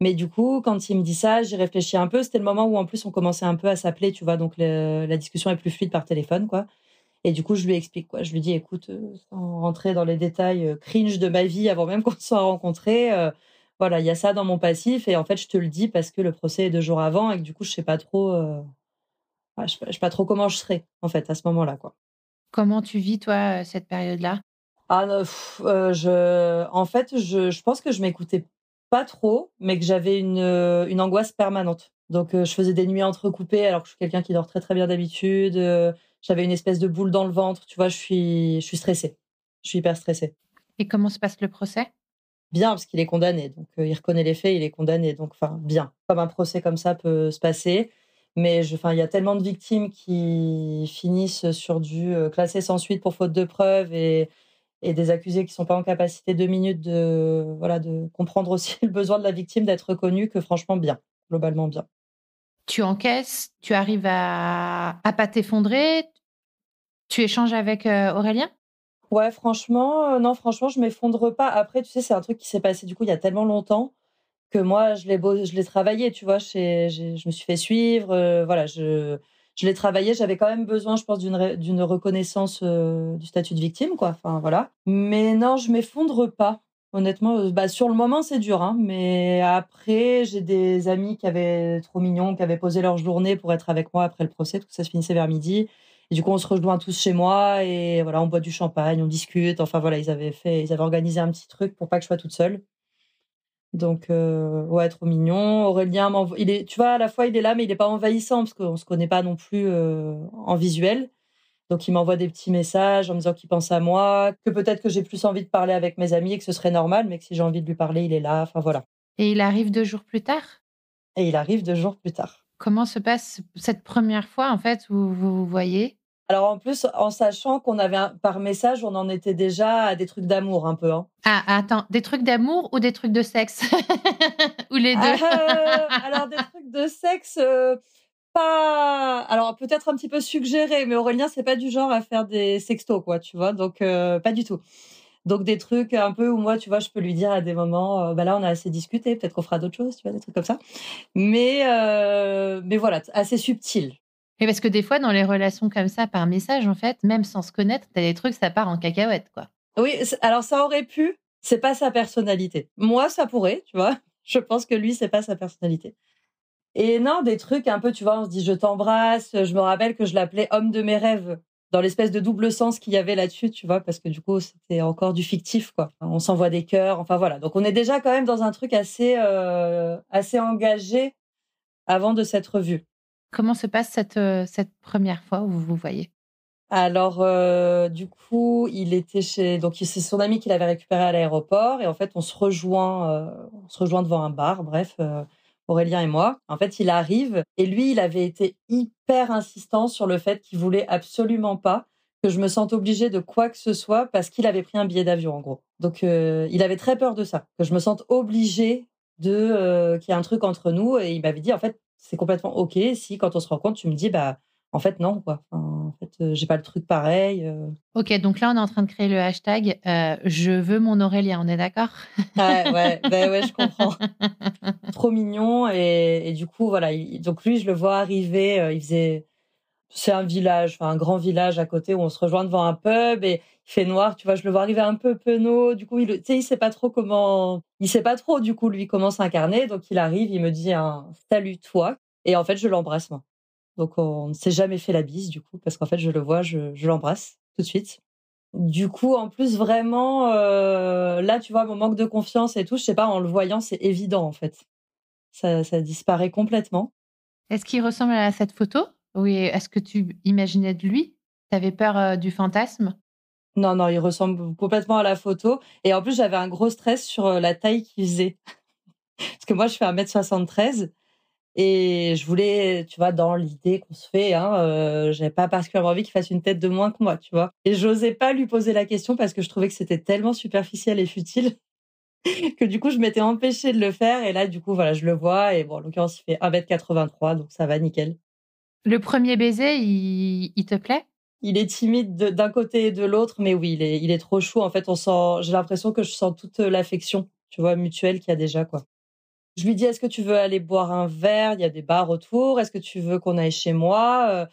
Speaker 5: Mais du coup, quand il me dit ça, j'y réfléchis un peu. C'était le moment où, en plus, on commençait un peu à s'appeler, tu vois. Donc, la discussion est plus fluide par téléphone, quoi. Et du coup, je lui explique, quoi. Je lui dis, écoute, sans rentrer dans les détails cringe de ma vie avant même qu'on se soit rencontrés, voilà, il y a ça dans mon passif. Et en fait, je te le dis parce que le procès est 2 jours avant et que du coup, je sais pas trop, je sais pas trop comment je serai, en fait, à ce moment-là, quoi.
Speaker 4: Comment tu vis, toi, cette période-là?
Speaker 5: Ah, en fait, je pense que je m'écoutais pas trop, mais que j'avais une angoisse permanente. Donc, je faisais des nuits entrecoupées alors que je suis quelqu'un qui dort très, très bien d'habitude. J'avais une espèce de boule dans le ventre, tu vois? Je suis stressée. Je suis hyper stressée.
Speaker 4: Et comment se passe le procès?
Speaker 5: Bien, parce qu'il est condamné, donc il reconnaît les faits, il est condamné, donc enfin, bien. Comme un procès comme ça peut se passer. Mais il y a tellement de victimes qui finissent sur du classé sans suite pour faute de preuves et des accusés qui sont pas en capacité 2 minutes de comprendre aussi le besoin de la victime d'être reconnue, que franchement bien, globalement bien.
Speaker 4: Tu encaisses, tu arrives à pas t'effondrer, tu échanges avec Aurélien?
Speaker 5: Ouais, franchement, non, franchement, je m'effondre pas. Après, tu sais, c'est un truc qui s'est passé, du coup, il y a tellement longtemps que moi, je l'ai travaillé, tu vois. Je me suis fait suivre, voilà, je l'ai travaillé. J'avais quand même besoin, je pense, d'une reconnaissance du statut de victime, quoi. Enfin, voilà. Mais non, je m'effondre pas. Honnêtement, sur le moment, c'est dur, hein. Mais après, j'ai des amis qui avaient trop mignons, qui avaient posé leur journée pour être avec moi après le procès, parce que ça se finissait vers midi. Et du coup, on se rejoint tous chez moi et voilà, on boit du champagne, on discute. Enfin voilà, ils avaient organisé un petit truc pour pas que je sois toute seule. Donc, ouais, trop mignon. Aurélien, tu vois, à la fois, il est là, mais il est pas envahissant parce qu'on se connaît pas non plus en visuel. Donc, il m'envoie des petits messages en me disant qu'il pense à moi, que peut-être que j'ai plus envie de parler avec mes amis et que ce serait normal, mais que si j'ai envie de lui parler, il est là. Enfin, voilà.
Speaker 4: Et il arrive 2 jours plus tard?
Speaker 5: Et il arrive 2 jours plus tard.
Speaker 4: Comment se passe cette première fois, en fait, où vous vous voyez?
Speaker 5: Alors, en plus, en sachant qu'on avait par message, on en était déjà à des trucs d'amour un peu, hein.
Speaker 4: Ah, attends, des trucs d'amour ou des trucs de sexe? Ou les 2?
Speaker 5: Alors, des trucs de sexe, pas... Alors, peut-être un petit peu suggéré, mais Aurélien, c'est pas du genre à faire des sextos, quoi, tu vois, donc pas du tout. Donc, des trucs un peu où moi, tu vois, je peux lui dire à des moments, là, on a assez discuté, peut-être qu'on fera d'autres choses, tu vois, des trucs comme ça. Mais voilà, assez subtil.
Speaker 4: Mais parce que des fois, dans les relations comme ça, par message, en fait, même sans se connaître, t'as des trucs, ça part en cacahuète, quoi.
Speaker 5: Oui, alors ça aurait pu, c'est pas sa personnalité. Moi, ça pourrait, tu vois. Je pense que lui, c'est pas sa personnalité. Et non, des trucs un peu, tu vois, on se dit je t'embrasse. Je me rappelle que je l'appelais homme de mes rêves, dans l'espèce de double sens qu'il y avait là-dessus, tu vois, parce que du coup, c'était encore du fictif, quoi. On s'envoie des cœurs, enfin voilà. Donc on est déjà quand même dans un truc assez engagé avant de s'être vu.
Speaker 4: Comment se passe cette première fois où vous vous voyez?
Speaker 5: Alors, du coup, il était donc c'est son ami qui l'avait récupéré à l'aéroport et en fait, on se rejoint devant un bar, bref, Aurélien et moi. En fait, il arrive et lui, il avait été hyper insistant sur le fait qu'il voulait absolument pas que je me sente obligée de quoi que ce soit parce qu'il avait pris un billet d'avion, en gros. Donc, il avait très peur de ça, que je me sente obligée qu'il y ait un truc entre nous et il m'avait dit: «En fait, c'est complètement OK si quand on se rencontre, tu me dis, bah, en fait, non, quoi. Enfin, en fait, j'ai pas le truc pareil.
Speaker 4: Ok, donc là, on est en train de créer le hashtag je veux mon Aurélien, on est d'accord?
Speaker 5: Ouais, je comprends. Trop mignon. Et du coup, voilà. Donc lui, je le vois arriver. C'est un village, enfin un grand village à côté où on se rejoint devant un pub et il fait noir. Tu vois, je le vois arriver un peu penaud. Du coup, tu sais, il sait pas trop comment. Il sait pas trop, du coup, lui, comment s'incarner. Donc il arrive, il me dit un salut, toi. Et en fait, je l'embrasse, moi. Donc, on ne s'est jamais fait la bise, du coup, parce qu'en fait, je le vois, je l'embrasse tout de suite. Du coup, en plus, vraiment, là, tu vois, mon manque de confiance et tout, je sais pas, en le voyant, c'est évident, en fait. Ça disparaît complètement.
Speaker 4: Est-ce qu'il ressemble à cette photo? Oui, est-ce que tu imaginais de lui? Tu avais peur du fantasme?
Speaker 5: Non, non, il ressemble complètement à la photo. Et en plus, j'avais un gros stress sur la taille qu'il faisait. Parce que moi, je fais 1m73. Et je voulais, tu vois, dans l'idée qu'on se fait, hein, j'avais pas particulièrement envie qu'il fasse une tête de moins que moi, tu vois. Et j'osais pas lui poser la question parce que je trouvais que c'était tellement superficiel et futile que du coup, je m'étais empêchée de le faire. Et là, du coup, voilà, je le vois. Et bon, en l'occurrence, il fait 1m83, donc ça va, nickel.
Speaker 4: Le premier baiser, il te plaît?
Speaker 5: Il est timide d'un côté et de l'autre, mais oui, il est trop chou. En fait, j'ai l'impression que je sens toute l'affection, tu vois, mutuelle qu'il y a déjà, quoi. Je lui dis: «Est-ce que tu veux aller boire un verre? Il y a des bars autour. Est-ce que tu veux qu'on aille chez moi,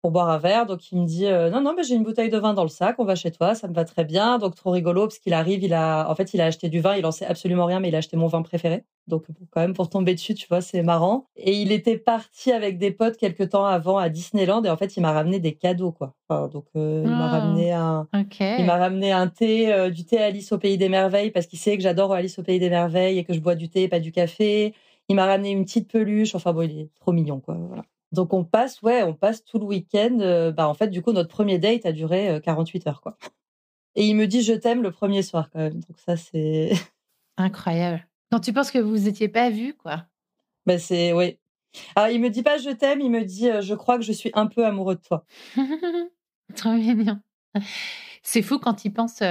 Speaker 5: pour boire un verre?» Donc il me dit: «Non, non, mais j'ai une bouteille de vin dans le sac, on va chez toi, ça me va très bien». Donc trop rigolo parce qu'il arrive, il a acheté du vin, il en sait absolument rien, mais il a acheté mon vin préféré. Donc quand même pour tomber dessus, tu vois, c'est marrant. Et il était parti avec des potes quelque temps avant à Disneyland et en fait, il m'a ramené des cadeaux, quoi. Enfin donc il m'a ramené un thé, du thé Alice au pays des merveilles parce qu'il sait que j'adore Alice au pays des merveilles et que je bois du thé et pas du café. Il m'a ramené une petite peluche, enfin bon, il est trop mignon, quoi, voilà. Donc on passe tout le week-end. En fait, du coup, notre premier date a duré 48 heures, quoi. Et il me dit je t'aime le premier soir, quand même. Donc ça, c'est
Speaker 4: Incroyable. Quand tu penses que vous étiez pas vus, quoi.
Speaker 5: c'est oui. Alors il me dit pas je t'aime, il me dit je crois que je suis un peu amoureux de toi.
Speaker 4: Trop mignon. C'est fou quand il pense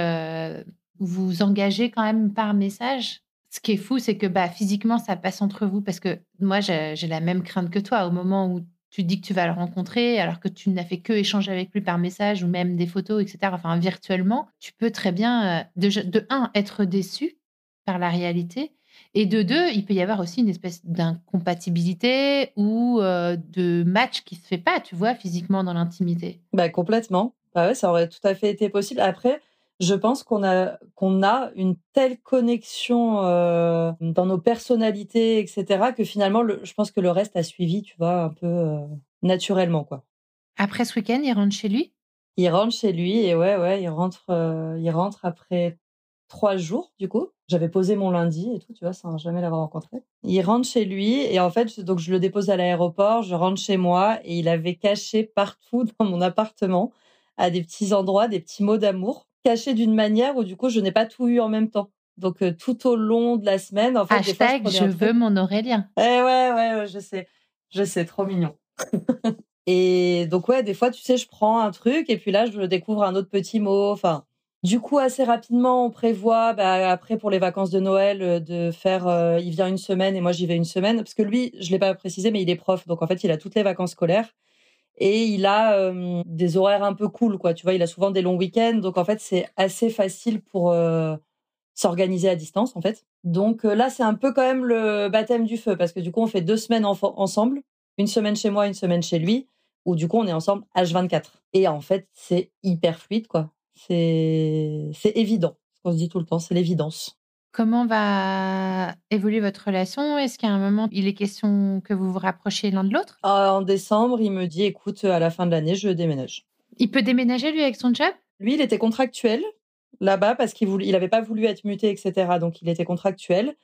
Speaker 4: vous engagez quand même par message. Ce qui est fou, c'est que physiquement, ça passe entre vous parce que moi, j'ai la même crainte que toi. Au moment où tu dis que tu vas le rencontrer, alors que tu n'as fait que échanger avec lui par message ou même des photos, etc., enfin virtuellement, tu peux très bien, de un, être déçu par la réalité Et de deux, il peut y avoir aussi une espèce d'incompatibilité ou de match qui se fait pas, tu vois, physiquement dans l'intimité.
Speaker 5: Bah, complètement. Bah ouais, ça aurait tout à fait été possible. Après, je pense qu'on a une telle connexion dans nos personnalités, etc., que finalement, je pense que le reste a suivi, tu vois, un peu naturellement, quoi.
Speaker 4: Après ce week-end, il rentre chez lui?
Speaker 5: Il rentre chez lui et ouais, il rentre après 3 jours, du coup. J'avais posé mon lundi et tout, tu vois, sans jamais l'avoir rencontré. Il rentre chez lui et en fait, donc je le dépose à l'aéroport, je rentre chez moi et il avait caché partout dans mon appartement, à des petits endroits, des petits mots d'amour, cachés d'une manière où du coup, je n'ai pas tout eu en même temps. Donc tout au long de la semaine, en fait, des fois, je
Speaker 4: Hashtag
Speaker 5: prenais
Speaker 4: je
Speaker 5: un
Speaker 4: veux
Speaker 5: truc.
Speaker 4: mon Aurélien.
Speaker 5: Ouais, je sais, trop mignon. Et donc ouais, des fois, tu sais, je prends un truc et puis là, je découvre un autre petit mot. Enfin, du coup, assez rapidement, on prévoit, après pour les vacances de Noël, de faire. Il vient une semaine et moi j'y vais une semaine parce que lui, je l'ai pas précisé, mais il est prof, donc en fait, il a toutes les vacances scolaires et il a des horaires un peu cool, quoi. Tu vois, il a souvent des longs week-ends, donc en fait, c'est assez facile pour s'organiser à distance, en fait. Donc là, c'est un peu quand même le baptême du feu parce que du coup, on fait 2 semaines ensemble, une semaine chez moi, une semaine chez lui, où du coup, on est ensemble H24. Et en fait, c'est hyper fluide, quoi. C'est évident. Ce qu'on se dit tout le temps, c'est l'évidence.
Speaker 4: Comment va évoluer votre relation? Est-ce qu'à un moment, il est question que vous vous rapprochiez l'un de l'autre?
Speaker 5: En décembre, il me dit, écoute, à la fin de l'année, je déménage.
Speaker 4: Il peut déménager, lui, avec son job?
Speaker 5: Lui, il était contractuel là-bas parce il avait pas voulu être muté, etc. Donc, il était contractuel.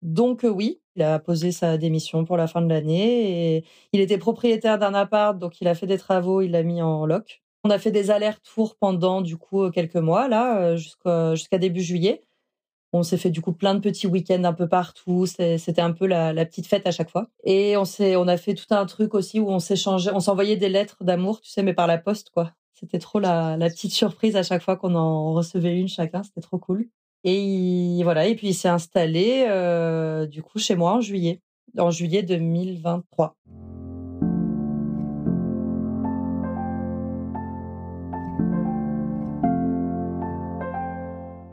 Speaker 5: Donc oui, il a posé sa démission pour la fin de l'année et il était propriétaire d'un appart, donc il a fait des travaux, il l'a mis en loc. On a fait des allers-retours pendant du coup quelques mois là, jusqu'à début juillet. On s'est fait du coup plein de petits week-ends un peu partout. C'était un peu la petite fête à chaque fois. Et on a fait tout un truc aussi où on s'envoyait des lettres d'amour, tu sais, mais par la poste quoi. C'était trop la petite surprise à chaque fois qu'on en recevait une chacun. C'était trop cool. Et voilà. Et puis il s'est installé du coup chez moi en juillet 2023.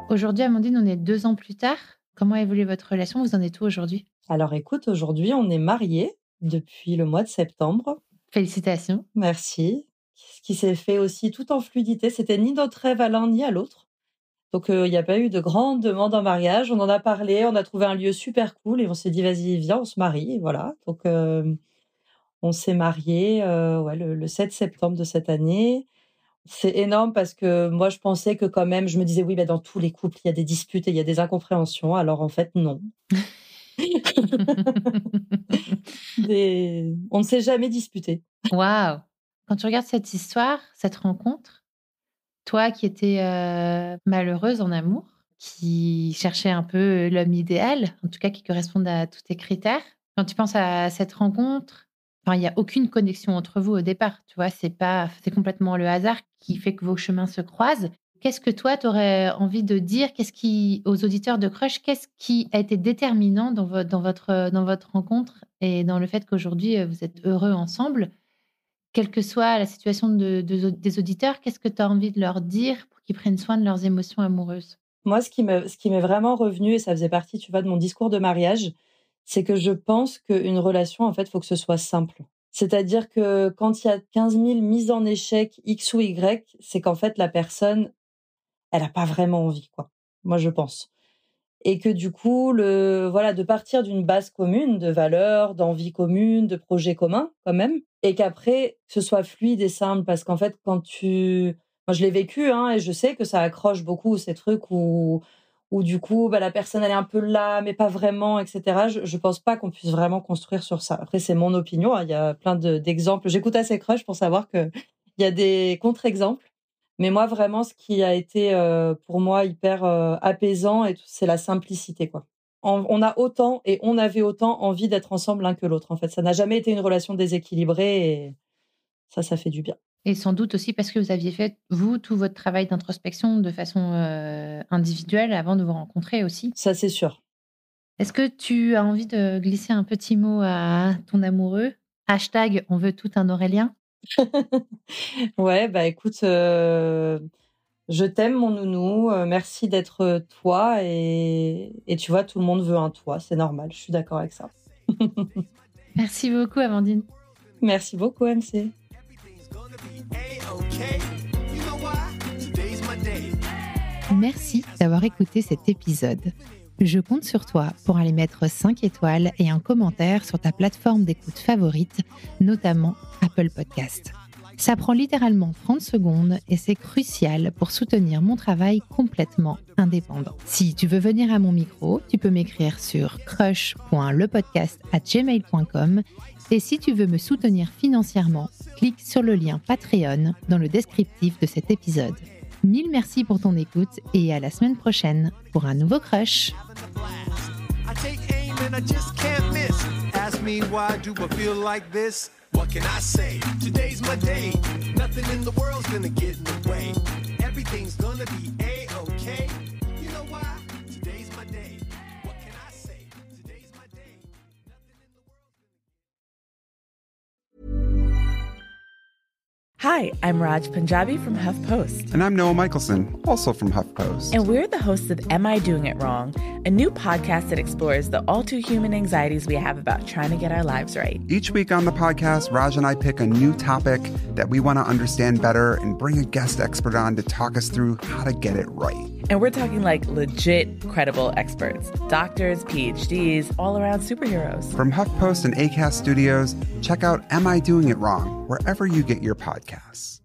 Speaker 4: Aujourd'hui, Amandine, on est 2 ans plus tard. Comment évolue votre relation? Vous en êtes où aujourd'hui?
Speaker 5: Alors écoute, aujourd'hui on est mariés depuis le mois de septembre.
Speaker 4: Félicitations.
Speaker 5: Merci. Ce qui s'est fait aussi tout en fluidité. C'était ni notre rêve à l'un ni à l'autre. Donc, il n'y a pas eu de grande demande en mariage. On en a parlé, on a trouvé un lieu super cool et on s'est dit: «Vas-y, viens, on se marie» et voilà. Donc, on s'est mariés, ouais, le 7 septembre de cette année. C'est énorme parce que moi, je pensais que quand même je me disais: «Oui, dans tous les couples, il y a des disputes et il y a des incompréhensions». Alors en fait, non. On ne s'est jamais disputés.
Speaker 4: Waouh! Quand tu regardes cette histoire, cette rencontre, toi qui étais, malheureuse en amour, qui cherchais un peu l'homme idéal, en tout cas qui corresponde à tous tes critères. Quand tu penses à cette rencontre, enfin, il y a aucune connexion entre vous au départ, tu vois? C'est complètement le hasard qui fait que vos chemins se croisent. Qu'est-ce que toi, tu aurais envie de dire? Aux auditeurs de Crush, qu'est-ce qui a été déterminant dans votre rencontre et dans le fait qu'aujourd'hui, vous êtes heureux ensemble? Quelle que soit la situation des auditeurs, qu'est-ce que tu as envie de leur dire pour qu'ils prennent soin de leurs émotions amoureuses?
Speaker 5: Moi, ce qui m'est vraiment revenu et ça faisait partie, tu vois, de mon discours de mariage, c'est que je pense qu'une relation, en fait, faut que ce soit simple. C'est-à-dire que quand il y a 15 000 mises en échec X ou Y, c'est qu'en fait, la personne, elle a pas vraiment envie, quoi. Moi, je pense. Et que du coup, voilà, de partir d'une base commune, de valeurs, d'envies communes, de projets communs, quand même, et qu'après, que ce soit fluide et simple, parce qu'en fait, moi, je l'ai vécu, hein, et je sais que ça accroche beaucoup, ces trucs où du coup, la personne, elle est un peu là, mais pas vraiment, etc. Je pense pas qu'on puisse vraiment construire sur ça. Après, c'est mon opinion, hein, il y a plein d'exemples. J'écoute assez Crush pour savoir qu'il y a des contre-exemples. Mais moi, vraiment, ce qui a été pour moi hyper apaisant, et c'est la simplicité, quoi. On avait autant envie d'être ensemble l'un que l'autre. En fait, ça n'a jamais été une relation déséquilibrée, et ça fait du bien.
Speaker 4: Et sans doute aussi parce que vous aviez fait, vous, tout votre travail d'introspection de façon, individuelle avant de vous rencontrer aussi.
Speaker 5: Ça, c'est sûr.
Speaker 4: Est-ce que tu as envie de glisser un petit mot à ton amoureux? #on veut tout un Aurélien.
Speaker 5: Ouais, écoute, Je t'aime, mon nounou. Merci d'être toi. Et tu vois, tout le monde veut un toi. C'est normal. Je suis d'accord avec ça.
Speaker 4: Merci beaucoup, Amandine.
Speaker 5: Merci beaucoup, MC.
Speaker 4: Merci d'avoir écouté cet épisode. Je compte sur toi pour aller mettre 5 étoiles et un commentaire sur ta plateforme d'écoute favorite, notamment Apple Podcast. Ça prend littéralement 30 secondes et c'est crucial pour soutenir mon travail complètement indépendant. Si tu veux venir à mon micro, tu peux m'écrire sur crush.lepodcast@gmail.com et si tu veux me soutenir financièrement, clique sur le lien Patreon dans le descriptif de cet épisode. Mille merci pour ton écoute et à la semaine prochaine pour un nouveau Crush.
Speaker 6: What can I say? Today's my day. Nothing in the world's gonna get in the way. Everything's gonna be A-okay. You know why? Today's my day. What can I say? Today's my day.
Speaker 7: Hi, I'm Raj Punjabi from HuffPost.
Speaker 8: And I'm Noah Michelson, also from HuffPost.
Speaker 7: And we're the hosts of Am I Doing It Wrong? A new podcast that explores the all-too-human anxieties we have about trying to get our lives right.
Speaker 8: Each week on the podcast, Raj and I pick a new topic that we want to understand better and bring a guest expert on to talk us through how to get it right.
Speaker 7: And we're talking like legit, credible experts. Doctors, PhDs, all-around superheroes.
Speaker 8: From HuffPost and Acast Studios, check out Am I Doing It Wrong? Wherever you get your podcasts.